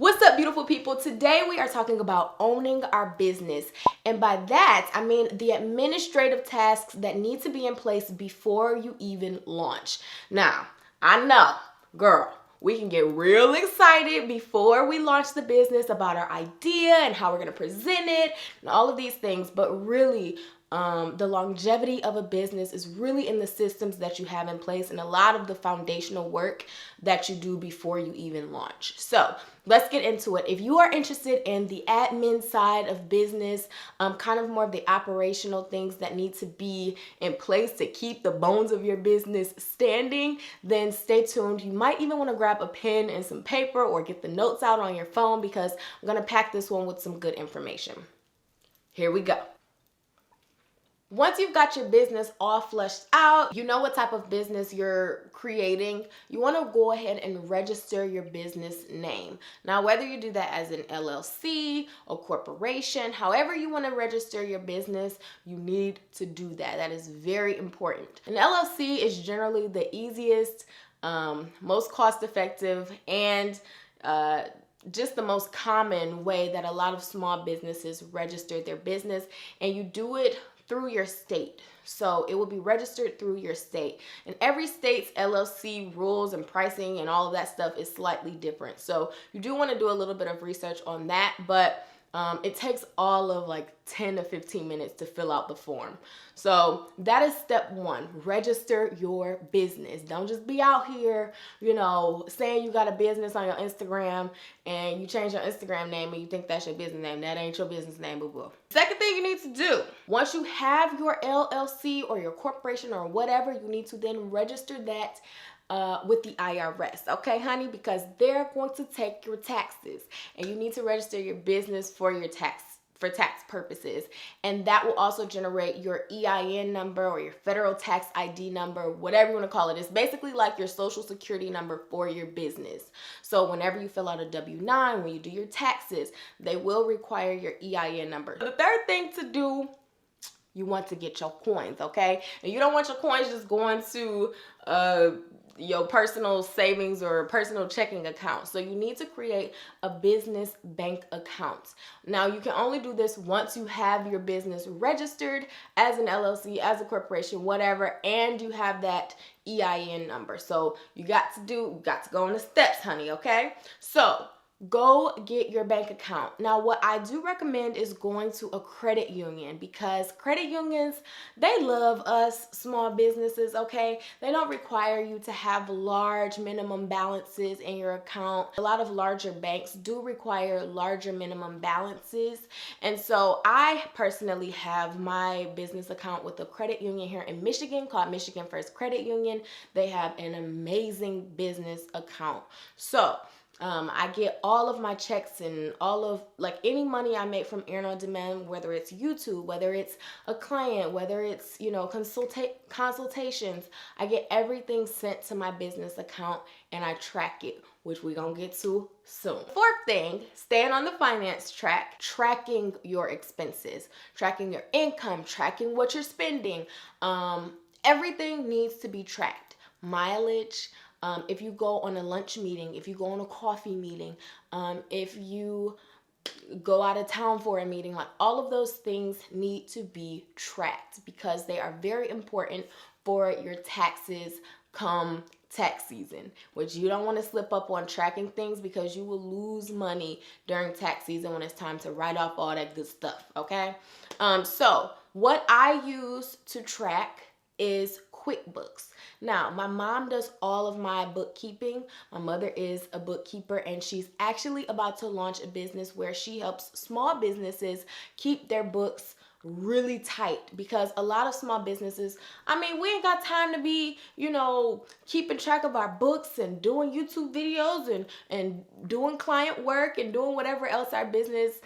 What's up, beautiful people? Today we are talking about owning our business. And by that, I mean the administrative tasks that need to be in place before you even launch. Now, I know, girl, we can get real excited before we launch the business about our idea and how we're going to present it and all of these things, but really, the longevity of a business is really in the systems that you have in place and a lot of the foundational work that you do before you even launch. So let's get into it. If you are interested in the admin side of business, kind of more of the operational things that need to be in place to keep the bones of your business standing, then stay tuned. You might even want to grab a pen and some paper or get the notes out on your phone because I'm going to pack this one with some good information. Here we go. Once you've got your business all fleshed out, you know what type of business you're creating, you want to go ahead and register your business name. Now, whether you do that as an LLC or corporation, however you want to register your business, you need to do that. That is very important. An LLC is generally the easiest, most cost-effective, and just the most common way that a lot of small businesses register their business, and you do it through your state. So it will be registered through your state. And every state's LLC rules and pricing and all of that stuff is slightly different. So you do want to do a little bit of research on that, but it takes all of like 10 to 15 minutes to fill out the form. So that is step one. Register your business. Don't just be out here, saying you got a business on your Instagram and you change your Instagram name and you think that's your business name. That ain't your business name, boo-boo. Second thing you need to do, once you have your LLC or your corporation or whatever, you need to then register that with the IRS, okay, honey? Because they're going to take your taxes, and you need to register your business for tax purposes, and that will also generate your EIN number or your federal tax ID number, whatever you want to call it. It's basically like your social security number for your business. So whenever you fill out a W-9, when you do your taxes, they will require your EIN number. The third thing to do, you want to get your coins, okay? And you don't want your coins just going to your personal savings or personal checking account. So you need to create a business bank account. Now, you can only do this once you have your business registered as an LLC, as a corporation, whatever, and you have that EIN number. So you got to go on the steps, honey, okay? So go get your bank account. Now, what I do recommend is going to a credit union, because credit unions, they love us small businesses, okay? They don't require you to have large minimum balances in your account. A lot of larger banks do require larger minimum balances. And so I personally have my business account with a credit union here in Michigan called Michigan First Credit Union. They have an amazing business account. So I get all of my checks and all of any money I make from Erin on Demand, whether it's YouTube, whether it's a client, whether it's, consultations, I get everything sent to my business account and I track it, which we're going to get to soon. Fourth thing, staying on the finance track, tracking your expenses, tracking your income, tracking what you're spending. Everything needs to be tracked. Mileage, if you go on a lunch meeting, if you go on a coffee meeting, if you go out of town for a meeting, all of those things need to be tracked because they are very important for your taxes come tax season, which you don't want to slip up on tracking things because you will lose money during tax season when it's time to write off all that good stuff, okay? So what I use to track is QuickBooks. Now, my mom does all of my bookkeeping. My mother is a bookkeeper, and she's actually about to launch a business where she helps small businesses keep their books really tight, because a lot of small businesses, we ain't got time to be, keeping track of our books and doing YouTube videos and doing client work and doing whatever else our business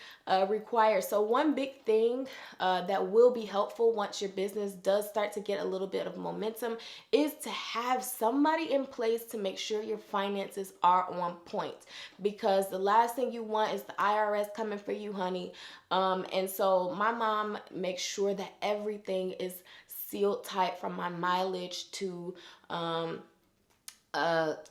requires. So one big thing that will be helpful once your business does start to get a little bit of momentum is to have somebody in place to make sure your finances are on point, because the last thing you want is the IRS coming for you, honey. And so my mom makes sure that everything is sealed tight, from my mileage to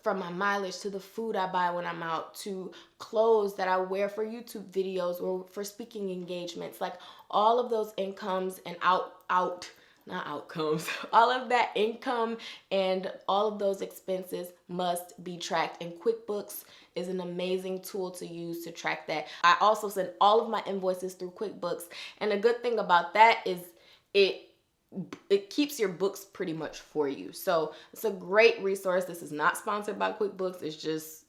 from my mileage to the food I buy when I'm out to clothes that I wear for YouTube videos or for speaking engagements. Like all of those incomes and not outcomes, all of that income and all of those expenses must be tracked. And QuickBooks is an amazing tool to use to track that. I also send all of my invoices through QuickBooks. And the good thing about that is it keeps your books pretty much for you. So it's a great resource. This is not sponsored by QuickBooks. It's just,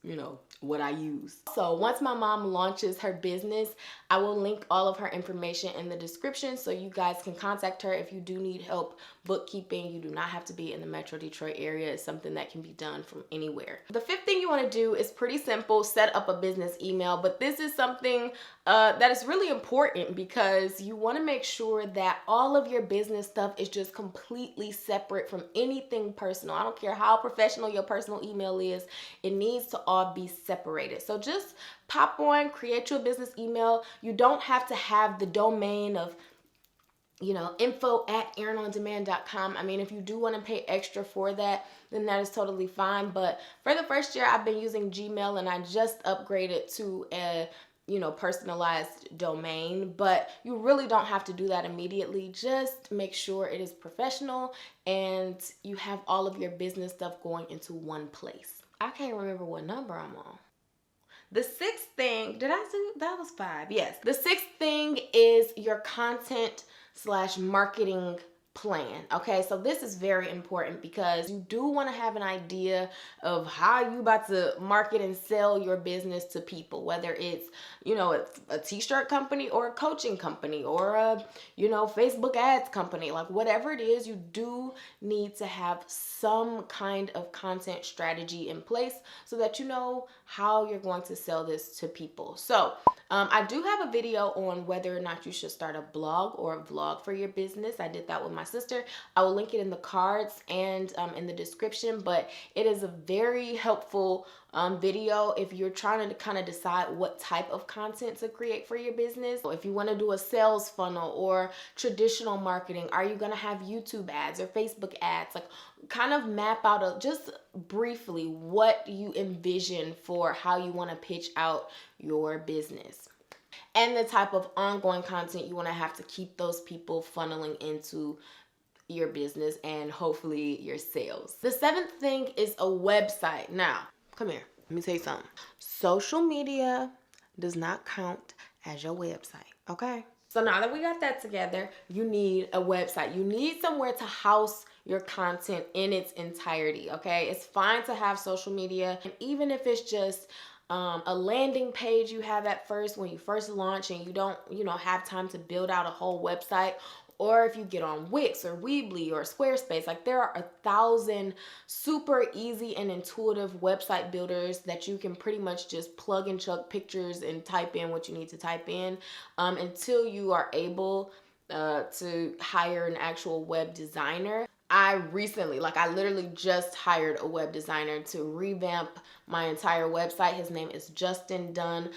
what I use. So once my mom launches her business, I will link all of her information in the description so you guys can contact her if you do need help bookkeeping. You do not have to be in the Metro Detroit area. It's something that can be done from anywhere. The fifth thing you want to do is pretty simple, set up a business email. But this is something that is really important because you want to make sure that all of your business stuff is just completely separate from anything personal. I don't care how professional your personal email is, it needs to all be separated. So just pop on, create your business email. You don't have to have the domain of info@erinondemand.com. I mean, if you do want to pay extra for that, then that is totally fine. But for the first year, I've been using Gmail and I just upgraded to a personalized domain, but you really don't have to do that immediately. Just make sure it is professional and you have all of your business stuff going into one place. I can't remember what number I'm on. The sixth thing, did I do? That was 5. Yes. The sixth thing is your content/marketing plan. Okay, so this is very important because you do want to have an idea of how you about to market and sell your business to people, whether it's a t-shirt company or a coaching company or a Facebook ads company. Like whatever it is, you do need to have some kind of content strategy in place so that you know how you're going to sell this to people. So I do have a video on whether or not you should start a blog or a vlog for your business. I did that with my sister. I will link it in the cards and in the description, but it is a very helpful video if you're trying to kind of decide what type of content to create for your business. If you want to do a sales funnel or traditional marketing, are you going to have YouTube ads or Facebook ads? Like kind of map out just briefly what you envision for how you want to pitch out your business. And the type of ongoing content you want to have to keep those people funneling into your business and hopefully your sales. The seventh thing is a website. Now, come here. Let me tell you something. Social media does not count as your website, okay? So now that we got that together, you need a website. You need somewhere to house your content in its entirety, okay? It's fine to have social media, and even if it's just a landing page you have at first when you first launch and you don't, have time to build out a whole website, or if you get on Wix or Weebly or Squarespace, like there are 1,000 super easy and intuitive website builders that you can pretty much just plug and chug pictures and type in what you need to type in until you are able to hire an actual web designer. I literally just hired a web designer to revamp my entire website. His name is Justin Dunn.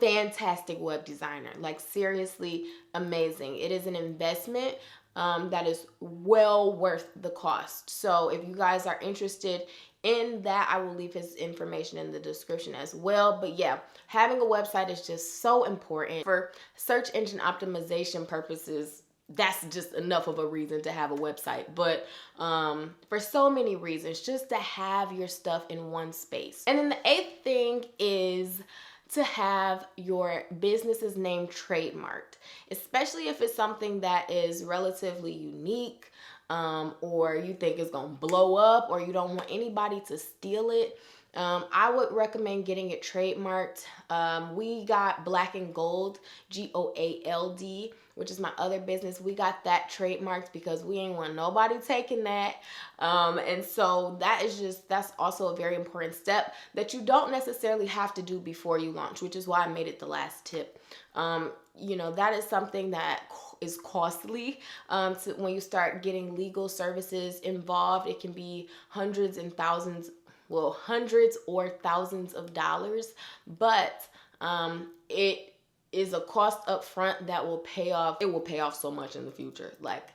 Fantastic web designer, like seriously amazing. It is an investment that is well worth the cost. So if you guys are interested in that, I will leave his information in the description as well. But yeah, having a website is just so important for search engine optimization purposes. That's just enough of a reason to have a website. But for so many reasons, just to have your stuff in one space. And then the eighth thing is to have your business's name trademarked, especially if it's something that is relatively unique or you think it's gonna blow up or you don't want anybody to steal it. I would recommend getting it trademarked. We got Black and Gold, GOALD, which is my other business. We got that trademarked because we ain't want nobody taking that. And so that's also a very important step that you don't necessarily have to do before you launch, which is why I made it the last tip. That is something that is costly. When you start getting legal services involved, it can be hundreds or thousands of dollars, but it is a cost up front that will pay off. It will pay off so much in the future. Like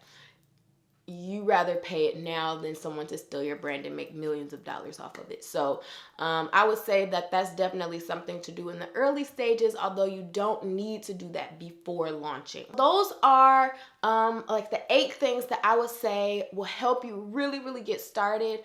you rather pay it now than someone to steal your brand and make millions of dollars off of it. So I would say that that's definitely something to do in the early stages, although you don't need to do that before launching. Those are like the 8 things that I would say will help you really, really get started.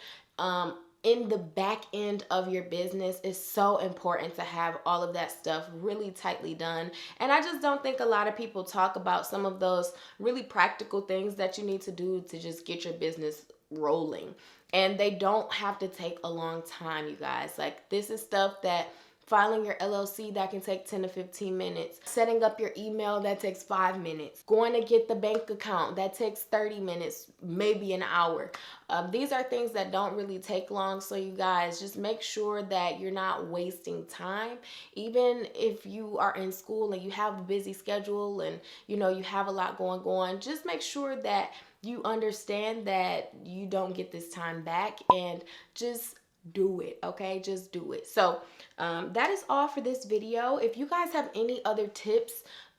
In the back end of your business. Is so important to have all of that stuff really tightly done. And I just don't think a lot of people talk about some of those really practical things that you need to do to just get your business rolling. And they don't have to take a long time, you guys. Like, this is stuff that filing your LLC, that can take 10 to 15 minutes. Setting up your email, that takes 5 minutes. Going to get the bank account, that takes 30 minutes, maybe an hour. These are things that don't really take long. So you guys, just make sure that you're not wasting time. Even if you are in school and you have a busy schedule and you have a lot going on, just make sure that you understand that you don't get this time back, and just do it. Okay, just do it. So that is all for this video. If you guys have any other tips,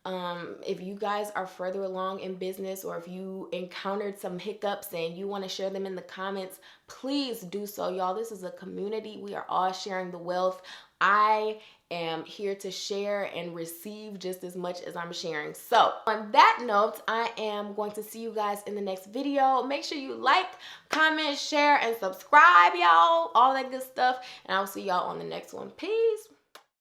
if you guys are further along in business, or if you encountered some hiccups and you want to share them in the comments, please do so, y'all. This is a community. We are all sharing the wealth. I am here to share and receive just as much as I'm sharing. So on that note, I am going to see you guys in the next video. Make sure you like, comment, share, and subscribe, y'all. All that good stuff. And I'll see y'all on the next one. Peace.